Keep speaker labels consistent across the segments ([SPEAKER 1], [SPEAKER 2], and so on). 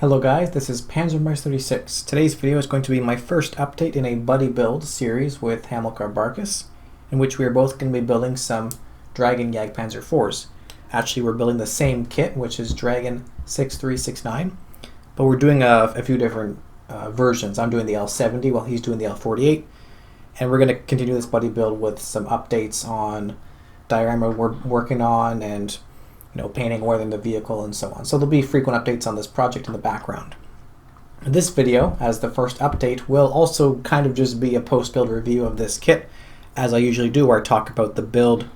[SPEAKER 1] Hello guys, this is Panzermeister36. Today's video is going to be my first update in a buddy build series with Hamilkar Barkas, in which we are both going to be building some Dragon Jagdpanzer 4s. Actually, we're building the same kit, which is Dragon 6369, but we're doing a few different versions. I'm doing the L70 while he's doing the L48, and we're going to continue this buddy build with some updates on diorama we're working on and painting, weathering the vehicle, and so on. So there'll be frequent updates on this project in the background. This video, as the first update, will also kind of just be a post-build review of this kit, as I usually do, where I talk about the build,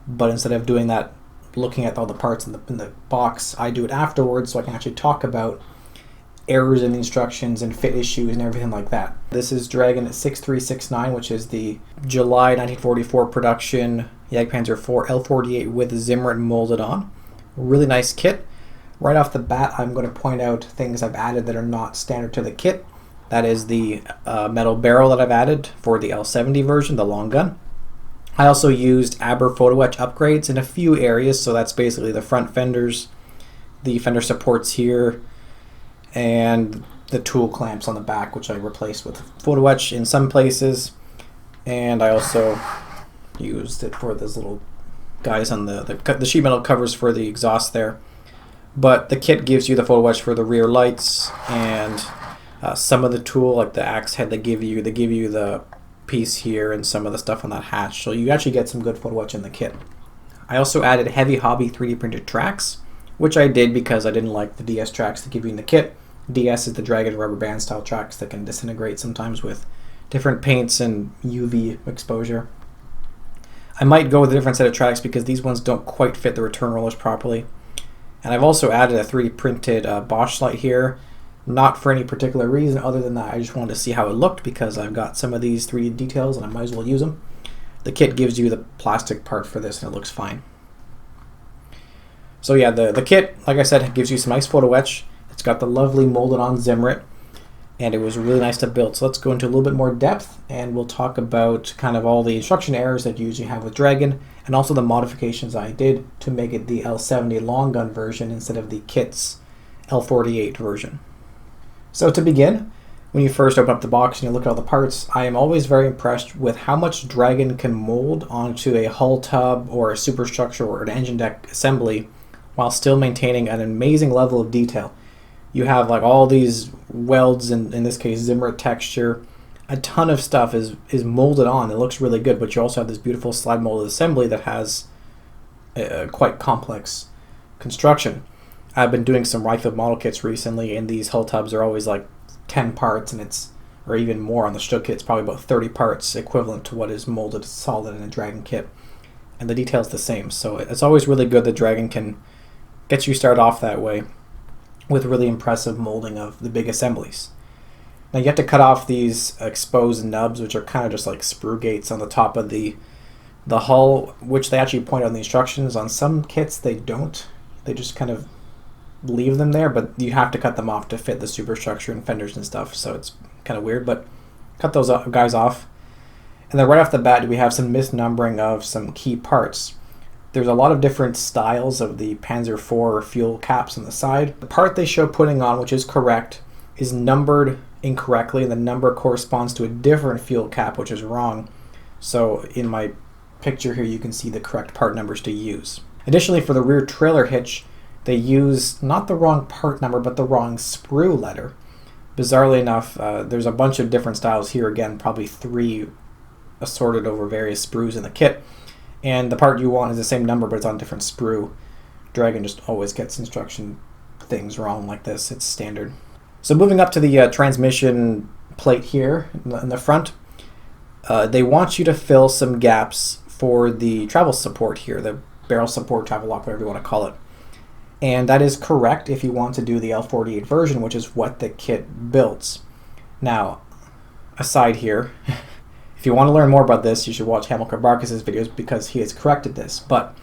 [SPEAKER 1] but instead of doing that, looking at all the parts in the box, I do it afterwards so I can actually talk about errors in the instructions and fit issues and everything like that. This is Dragon 6369, which is the July 1944 production Jagdpanzer 4 L48 with Zimmerit molded on. Really nice kit. Right off the bat, I'm going to point out things I've added that are not standard to the kit. That is the metal barrel that I've added for the L70 version, the long gun. I also used Aber photo etch upgrades in a few areas, so that's basically the front fenders, the fender supports here, and the tool clamps on the back, which I replaced with photo etch in some places. And I also used it for those little guys on the sheet metal covers for the exhaust there. But the kit gives you the photo etch for the rear lights and some of the tool, like the axe head, they give you the piece here and some of the stuff on that hatch. So you actually get some good photo etch in the kit. I also added heavy hobby 3D printed tracks, which I did because I didn't like the DS tracks to give you in the kit. DS is the Dragon rubber band style tracks that can disintegrate sometimes with different paints and UV exposure. I might go with a different set of tracks because these ones don't quite fit the return rollers properly. And I've also added a 3D printed Bosch light here, not for any particular reason other than that I just wanted to see how it looked because I've got some of these 3D details and I might as well use them. The kit gives you the plastic part for this and it looks fine. So yeah, the kit, like I said, gives you some nice photo etch. It's got the lovely molded on Zimmerit, and it was really nice to build. So let's go into a little bit more depth and we'll talk about kind of all the instruction errors that you usually have with Dragon and also the modifications I did to make it the L70 long gun version instead of the kit's L48 version. So to begin, when you first open up the box and you look at all the parts, I am always very impressed with how much Dragon can mold onto a hull tub or a superstructure or an engine deck assembly while still maintaining an amazing level of detail. You have like all these welds, and in this case Zimmerit texture. A ton of stuff is molded on. It looks really good, but you also have this beautiful slide molded assembly that has a quite complex construction. I've been doing some rifle model kits recently, and these hull tubs are always like 10 parts, and or even more on the Stug kit. It's probably about 30 parts equivalent to what is molded solid in a Dragon kit. And the detail's the same, so it's always really good that Dragon can get you started off that way with really impressive molding of the big assemblies. Now you have to cut off these exposed nubs, which are kind of just like sprue gates on the top of the hull, which they actually point out in the instructions. On some kits they don't. They just kind of leave them there, but you have to cut them off to fit the superstructure and fenders and stuff, so it's kind of weird, but cut those guys off. And then right off the bat we have some misnumbering of some key parts. There's a lot of different styles of the Panzer IV fuel caps on the side. The part they show putting on, which is correct, is numbered incorrectly, and the number corresponds to a different fuel cap, which is wrong. So in my picture here you can see the correct part numbers to use. Additionally, for the rear trailer hitch, they use not the wrong part number but the wrong sprue letter. Bizarrely enough, there's a bunch of different styles here, again probably 3 assorted over various sprues in the kit. And the part you want is the same number, but it's on a different sprue. Dragon just always gets instruction things wrong like this. It's standard. So moving up to the transmission plate here in the front, they want you to fill some gaps for the travel support here, the barrel support, travel lock, whatever you want to call it. And that is correct if you want to do the L48 version, which is what the kit builds. Now, aside here, if you want to learn more about this, you should watch Hamilkar Barkas' videos because he has corrected this. But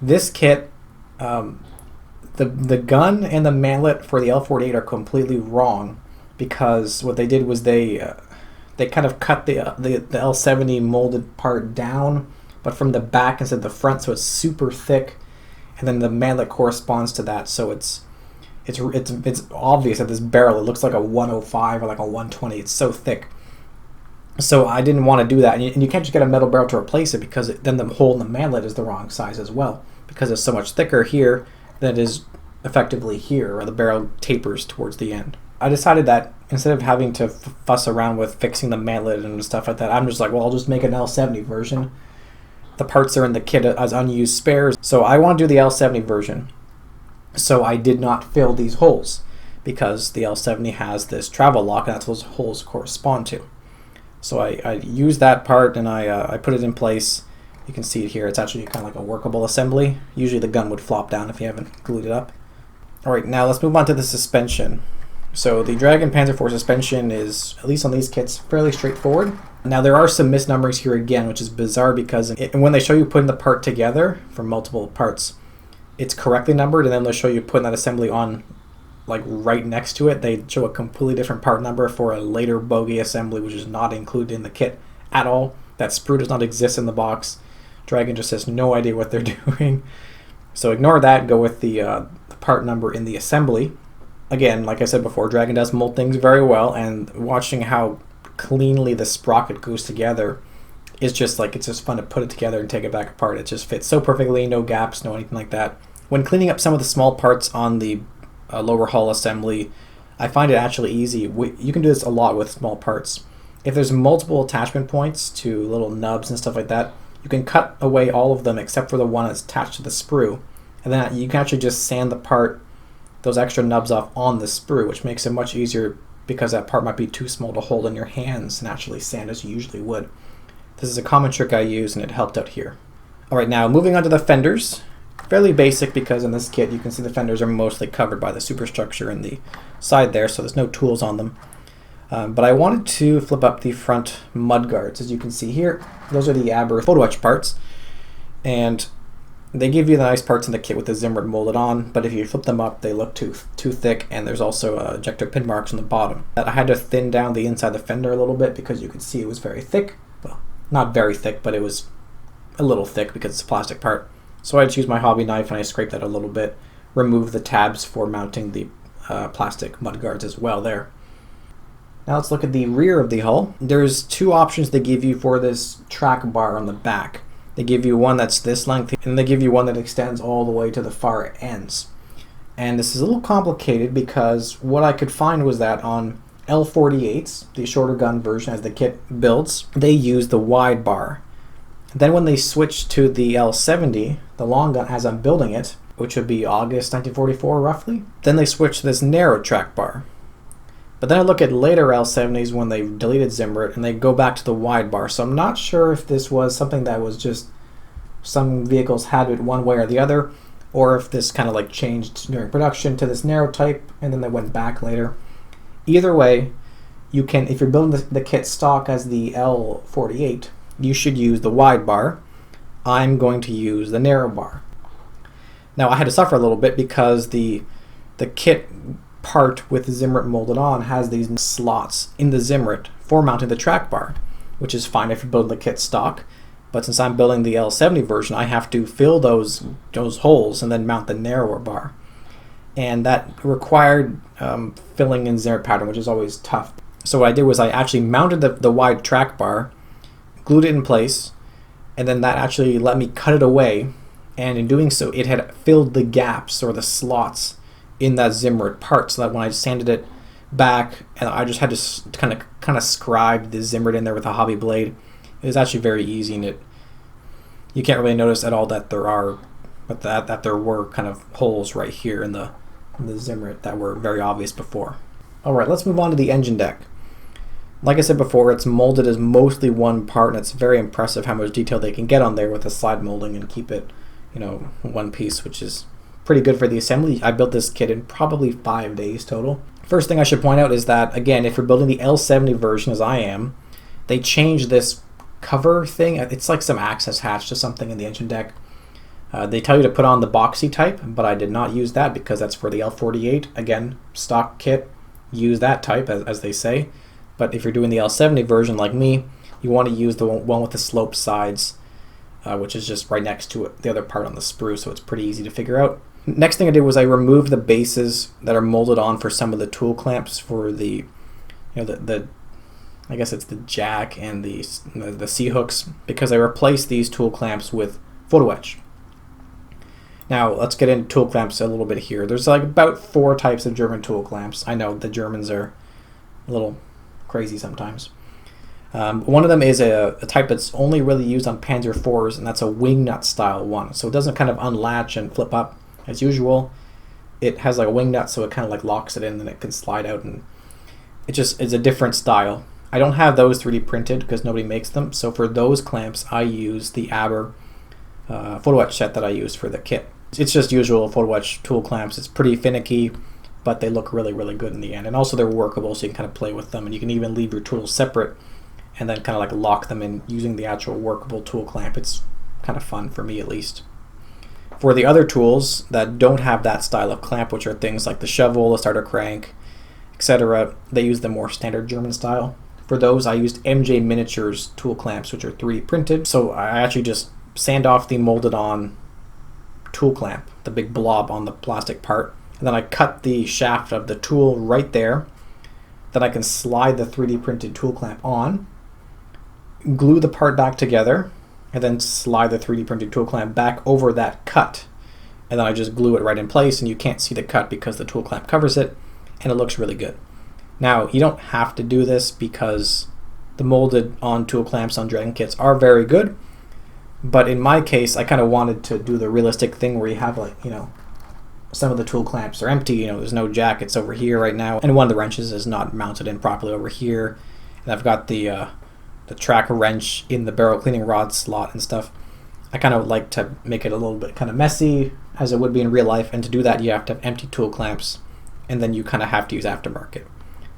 [SPEAKER 1] this kit, the gun and the manlet for the L48 are completely wrong because what they did was they kind of cut the L70 molded part down, but from the back instead of the front, so it's super thick, and then the manlet corresponds to that, so it's it's obvious that this barrel, it looks like a 105 or like a 120. It's so thick. So I didn't want to do that, and you can't just get a metal barrel to replace it, because then the hole in the manlet is the wrong size as well, because it's so much thicker here than it is effectively here, where the barrel tapers towards the end. I decided that instead of having to fuss around with fixing the manlet and stuff like that, I'm just like, well, I'll just make an L70 version. The parts are in the kit as unused spares, so I want to do the L70 version. So I did not fill these holes, because the L70 has this travel lock, and that's what those holes correspond to. So I used that part, and I put it in place. You can see it here. It's actually kind of like a workable assembly. Usually the gun would flop down if you haven't glued it up. All right, now let's move on to the suspension. So the Jagdpanzer 4 suspension is, at least on these kits, fairly straightforward. Now there are some misnumberings here again, which is bizarre, because when they show you putting the part together from multiple parts, it's correctly numbered, and then they'll show you putting that assembly on like right next to it. They show a completely different part number for a later bogey assembly, which is not included in the kit at all. That sprue does not exist in the box. Dragon just has no idea what they're doing. So ignore that, go with the part number in the assembly. Again, like I said before, Dragon does mold things very well, and watching how cleanly the sprocket goes together is just like, it's just fun to put it together and take it back apart. It just fits so perfectly, no gaps, no anything like that. When cleaning up some of the small parts on the lower hull assembly, I find it actually easy. You can do this a lot with small parts. If there's multiple attachment points to little nubs and stuff like that, you can cut away all of them except for the one that's attached to the sprue, and then you can actually just sand the part, those extra nubs off on the sprue, which makes it much easier, because that part might be too small to hold in your hands and actually sand as you usually would. This is a common trick I use, and it helped out here. Alright, now moving on to the fenders. Fairly basic, because in this kit you can see the fenders are mostly covered by the superstructure in the side there, so there's no tools on them. But I wanted to flip up the front mudguards. As you can see here, those are the Aber photo etch parts, and they give you the nice parts in the kit with the Zimmerit molded on, but if you flip them up, they look too thick, and there's also ejector pin marks on the bottom. I had to thin down the inside of the fender a little bit, because you could see it was very thick. Well, not very thick, but it was a little thick because it's a plastic part. So I just used my hobby knife, and I scraped that a little bit, removed the tabs for mounting the plastic mudguards as well there. Now let's look at the rear of the hull. There's two options they give you for this track bar on the back. They give you one that's this length, and they give you one that extends all the way to the far ends. And this is a little complicated, because what I could find was that on L48s, the shorter gun version as the kit builds, they use the wide bar. Then when they switched to the L70, the long gun as I'm building it, which would be August 1944 roughly, then they switched to this narrow track bar. But then I look at later L70s when they've deleted Zimmerit, and they go back to the wide bar. So I'm not sure if this was something that was just some vehicles had it one way or the other, or if this kind of like changed during production to this narrow type and then they went back later. Either way, you can, if you're building the kit stock as the L48, you should use the wide bar. I'm going to use the narrow bar. Now I had to suffer a little bit, because the kit part with Zimmerit molded on has these slots in the Zimmerit for mounting the track bar, which is fine if you're building the kit stock. But since I'm building the L70 version, I have to fill those holes and then mount the narrower bar. And that required filling in Zimmerit pattern, which is always tough. So what I did was I actually mounted the wide track bar, glued it in place, and then that actually let me cut it away. And in doing so, it had filled the gaps or the slots in that Zimmerit part, so that when I sanded it back, and I just had to kind of scribe the Zimmerit in there with a hobby blade, it was actually very easy, and you can't really notice at all that there were kind of holes right here in the Zimmerit that were very obvious before. All right, let's move on to the engine deck. Like I said before, it's molded as mostly one part, and it's very impressive how much detail they can get on there with the slide molding and keep it, one piece, which is pretty good for the assembly. I built this kit in probably 5 days total. First thing I should point out is that, again, if you're building the L70 version as I am, they changed this cover thing. It's like some access hatch to something in the engine deck. They tell you to put on the boxy type, but I did not use that because that's for the L48. Again, stock kit, use that type as they say. But if you're doing the L70 version like me, you want to use the one with the sloped sides, which is just right next to it, the other part on the sprue, so it's pretty easy to figure out. Next thing I did was I removed the bases that are molded on for some of the tool clamps for the, the I guess it's the jack and the C hooks, because I replaced these tool clamps with photo etch. Now let's get into tool clamps a little bit here. There's like about 4 types of German tool clamps. I know the Germans are a little crazy sometimes. One of them is a type that's only really used on Panzer IVs, and that's a wing nut style one. So it doesn't kind of unlatch and flip up as usual. It has like a wing nut, so it kind of like locks it in and it can slide out, and it just is a different style. I don't have those 3D printed because nobody makes them. So for those clamps, I use the Aber photo etch set that I use for the kit. It's just usual photo etch tool clamps. It's pretty finicky, but they look really, really good in the end. And also they're workable, so you can kind of play with them, and you can even leave your tools separate and then kind of like lock them in using the actual workable tool clamp. It's kind of fun for me, at least. For the other tools that don't have that style of clamp, which are things like the shovel, the starter crank, etc., they use the more standard German style. For those, I used MJ Miniatures tool clamps, which are 3D printed. So I actually just sand off the molded on tool clamp, the big blob on the plastic part, and then I cut the shaft of the tool right there. Then I can slide the 3D printed tool clamp on, glue the part back together, and then slide the 3D printed tool clamp back over that cut. And then I just glue it right in place, and you can't see the cut because the tool clamp covers it, and it looks really good. Now, you don't have to do this because the molded on tool clamps on Dragon kits are very good, but in my case, I kind of wanted to do the realistic thing where you have like, some of the tool clamps are empty, there's no jack, it's over here right now, and one of the wrenches is not mounted in properly over here, and I've got the track wrench in the barrel cleaning rod slot and stuff. I kind of like to make it a little bit kind of messy, as it would be in real life, and to do that you have to have empty tool clamps, and then you kind of have to use aftermarket.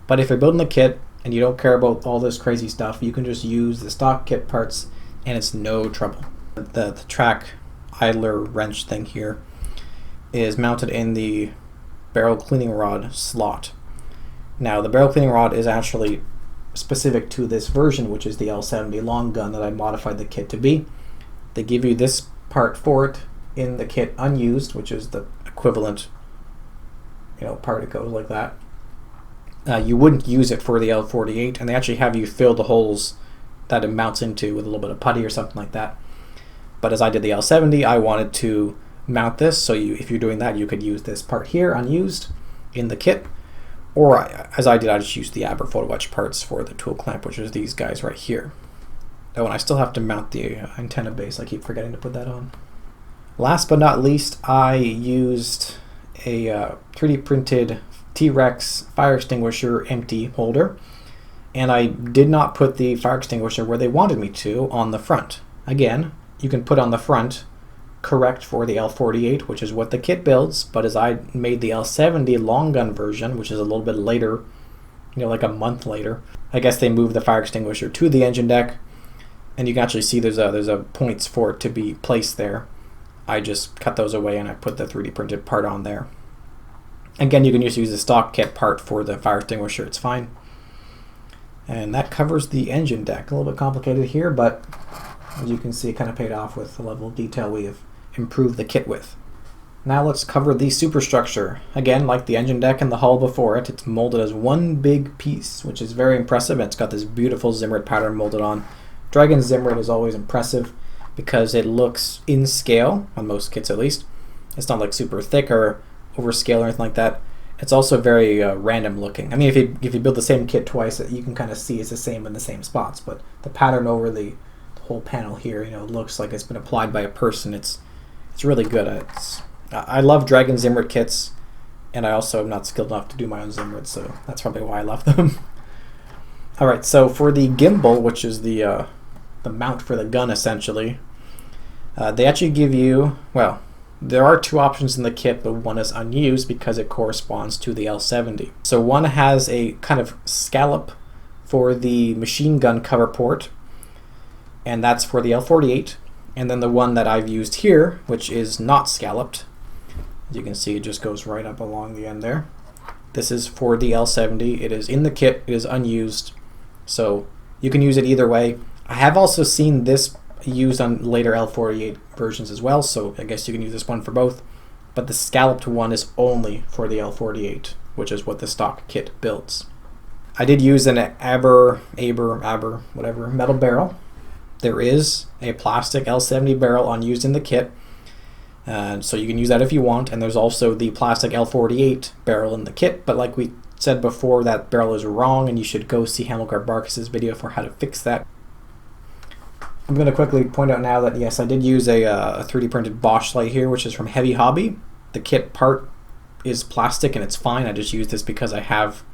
[SPEAKER 1] But if you're building a kit and you don't care about all this crazy stuff, you can just use the stock kit parts and it's no trouble. The track idler wrench thing here is mounted in the barrel cleaning rod slot. Now the barrel cleaning rod is actually specific to this version, which is the L70 long gun that I modified the kit to be. They give you this part for it in the kit unused, which is the equivalent part. It goes like that. You wouldn't use it for the L48, and they actually have you fill the holes that it mounts into with a little bit of putty or something like that. But as I did the L70, I wanted to mount this, so if you're doing that, you could use this part here unused in the kit, or as I did, I just used the Aber photo etch parts for the tool clamp, which is these guys right here. Oh, and I still have to mount the antenna base. I keep forgetting to put that on. Last but not least, I used a 3D printed T-Rex fire extinguisher empty holder, and I did not put the fire extinguisher where they wanted me to on the front. Again, you can put on the front correct for the L48, which is what the kit builds, but as I made the L70 long gun version, which is a little bit later, like a month later, I guess they moved the fire extinguisher to the engine deck, and you can actually see there's a points for it to be placed there. I just cut those away and I put the 3D printed part on there. Again, you can just use the stock kit part for the fire extinguisher, it's fine. And that covers the engine deck. A little bit complicated here, but as you can see, it kind of paid off with the level of detail we have improved the kit with. Now let's cover the superstructure. Again, like the engine deck and the hull before it, it's molded as one big piece, which is very impressive. It's got this beautiful Zimmerit pattern molded on. Dragon Zimmerit is always impressive because it looks in scale, on most kits at least. It's not like super thick or overscale or anything like that. It's also very random looking. I mean, if you build the same kit twice, you can kind of see it's the same in the same spots, but the pattern over the whole panel here, looks like it's been applied by a person. It's really good. I love Dragon Zimmerit kits, and I also am not skilled enough to do my own Zimmerit, so that's probably why I love them. All right, so for the gimbal, which is the mount for the gun essentially, they actually give you, well, there are 2 options in the kit, but one is unused because it corresponds to the L70. So one has a kind of scallop for the machine gun cover port, and that's for the L48. And then the one that I've used here, which is not scalloped, as you can see, it just goes right up along the end there. This is for the L70. It is in the kit, it is unused, so you can use it either way. I have also seen this used on later L48 versions as well, so I guess you can use this one for both. but the scalloped one is only for the L48, which is what the stock kit builds. I did use an Aber, whatever, metal barrel. There is a plastic L70 barrel unused in the kit, so you can use that if you want, and there's also the plastic L48 barrel in the kit, but like we said before, that barrel is wrong, and you should go see Hamilkar Barkas' video for how to fix that. I'm going to quickly point out now that yes, I did use a 3D printed Bosch light here, which is from Heavy Hobby. The kit part is plastic and it's fine. I just use this because I have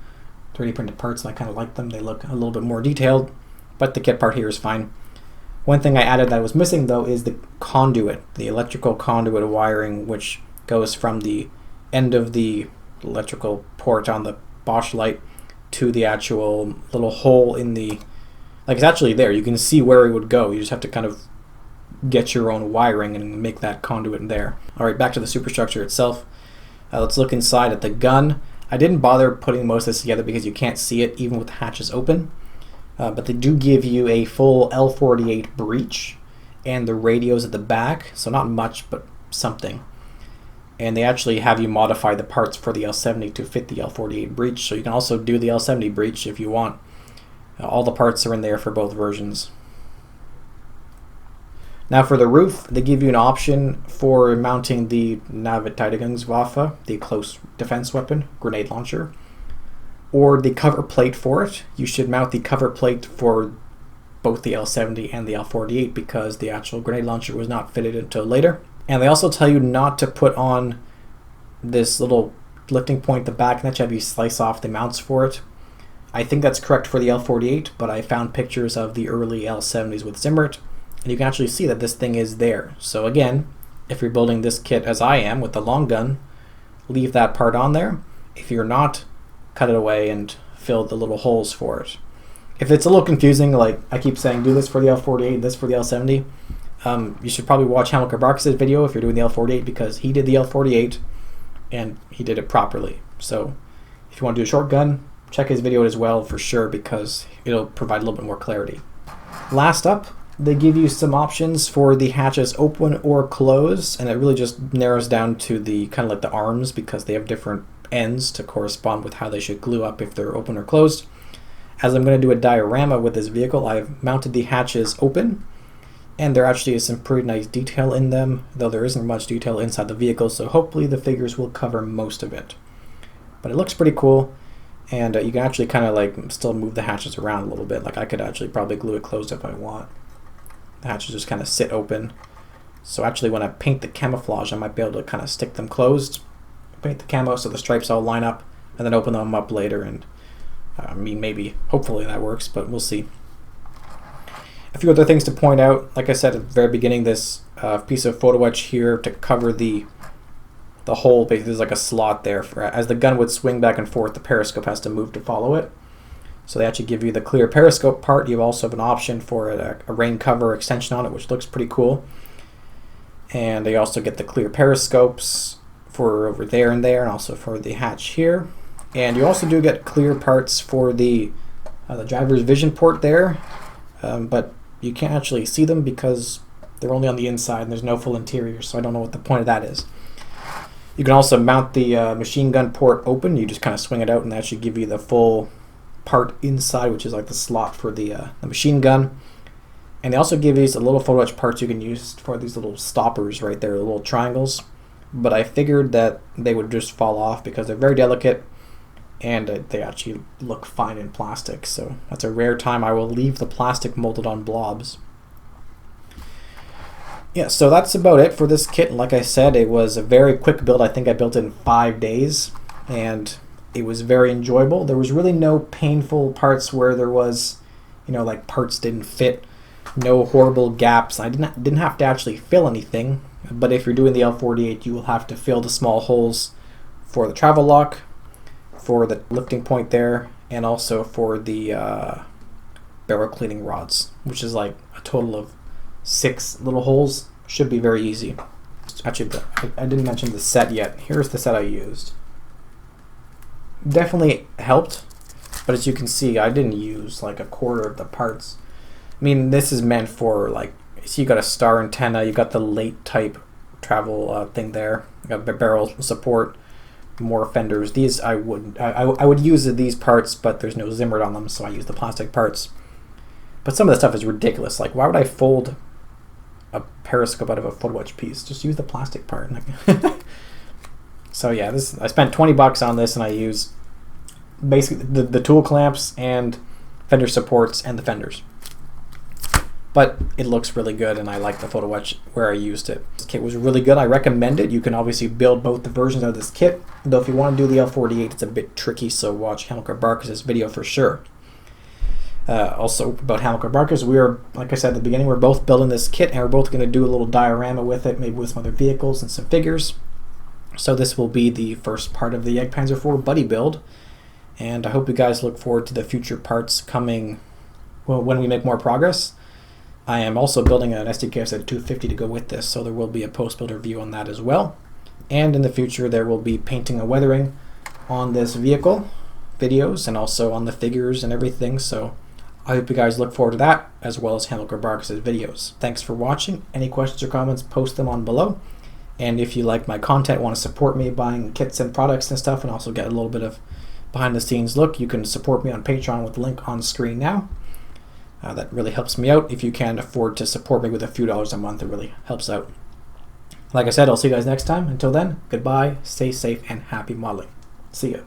[SPEAKER 1] 3D printed parts and I kind of like them. They look a little bit more detailed, but the kit part here is fine. One thing I added that was missing though is the conduit, the electrical conduit wiring, which goes from the end of the electrical port on the Bosch light to the actual little hole in the, like it's actually there. You can see where it would go. You just have to kind of get your own wiring and make that conduit there. All right, back to the superstructure itself. Let's look inside at the gun. I didn't bother putting most of this together because you can't see it even with the hatches open. But they do give you a full L48 breech and the radios at the back. So not much, but something. And they actually have you modify the parts for the L70 to fit the L48 breech. So you can also do the L70 breech if you want. All the parts are in there for both versions. Now for the roof, they give you an option for mounting the Nahverteidigungswaffe, the close defense weapon, grenade launcher, or the cover plate for it. You should mount the cover plate for both the L70 and the L48 because the actual grenade launcher was not fitted until later. And they also tell you not to put on this little lifting point at the back, and that you have you slice off the mounts for it. I think that's correct for the L48, but I found pictures of the early L70s with Zimmerit, and you can actually see that this thing is there. So again, if you're building this kit as I am with the long gun, leave that part on there. If you're not, cut it away and fill the little holes for it. If it's a little confusing, like I keep saying, do this for the L48, this for the L70, you should probably watch Hamilkar Barkas' video if you're doing the L48 because he did the L48 and he did it properly. So if you want to do a short gun, check his video as well for sure because it'll provide a little bit more clarity. Last up, they give you some options for the hatches open or close, and it really just narrows down to the kind of like the arms because they have different ends to correspond with how they should glue up if they're open or closed. As I'm going to do a diorama with this vehicle, I've mounted the hatches open, and there actually is some pretty nice detail in them, though there isn't much detail inside the vehicle, so hopefully the figures will cover most of it. But it looks pretty cool, and you can actually kind of like still move the hatches around a little bit. Like I could actually probably glue it closed if I want. The hatches just kind of sit open. So actually when I paint the camouflage, I might be able to kind of stick them closed, paint the camo so the stripes all line up, and then open them up later. And I mean, maybe, hopefully that works, but we'll see. A few other things to point out. Like I said at the very beginning, this piece of photo etch here to cover the hole, basically there's like a slot there. For as the gun would swing back and forth, the periscope has to move to follow it. So they actually give you the clear periscope part. You also have an option for a rain cover extension on it, which looks pretty cool. And they also get the clear periscopes for over there and there, and also for the hatch here. And you also do get clear parts for the driver's vision port there, but you can't actually see them because they're only on the inside and there's no full interior, so I don't know what the point of that is. You can also mount the machine gun port open. You just kind of swing it out and that should give you the full part inside, which is like the slot for the machine gun. And they also give you a little photo etch parts you can use for these little stoppers right there, the little triangles. But I figured that they would just fall off because they're very delicate and they actually look fine in plastic. So that's a rare time I will leave the plastic molded on blobs. Yeah, so that's about it for this kit. Like I said, it was a very quick build. I think I built it in 5 days, and it was very enjoyable. There was really no painful parts where there was, you know, like parts didn't fit, no horrible gaps. I didn't have to actually fill anything, but if you're doing the L48, you will have to fill the small holes for the travel lock, for the lifting point there, and also for the barrel cleaning rods, which is like a total of 6 little holes. Should be very easy. Actually, I didn't mention the set yet. Here's the set I used. Definitely helped, but as you can see, I didn't use like a quarter of the parts. I mean, this is meant for like, so you got a star antenna, you got the late type travel thing there. Got barrel support, more fenders. These I wouldn't. I would use these parts, but there's no Zimmerit on them, so I use the plastic parts. But some of the stuff is ridiculous. Like, why would I fold a periscope out of a foot wedge piece? Just use the plastic part. So yeah, I spent $20 on this, and I use basically the tool clamps and fender supports and the fenders. But it looks really good, and I like the photo etch where I used it. This kit was really good. I recommend it. You can obviously build both the versions of this kit, though if you want to do the L48, it's a bit tricky, so watch Hamilkar Barkas' video for sure. Also about Hamilkar Barkas, we are, like I said at the beginning, we're both building this kit, and we're both going to do a little diorama with it, maybe with some other vehicles and some figures. So this will be the first part of the Jagdpanzer 4 buddy build, and I hope you guys look forward to the future parts coming when we make more progress. I am also building an sdkfz 250 to go with this, so there will be a post-build review on that as well. And in the future there will be painting and weathering on this vehicle videos, and also on the figures and everything, so I hope you guys look forward to that, as well as Hamilkar Barkas' videos. Thanks for watching. Any questions or comments, post them on below. And if you like my content, want to support me buying kits and products and stuff, and also get a little bit of behind the scenes look, you can support me on Patreon with the link on screen now. That really helps me out. If you can afford to support me with a few dollars a month, it really helps out. Like I said, I'll see you guys next time. Until then, goodbye, stay safe, and happy modeling. See ya.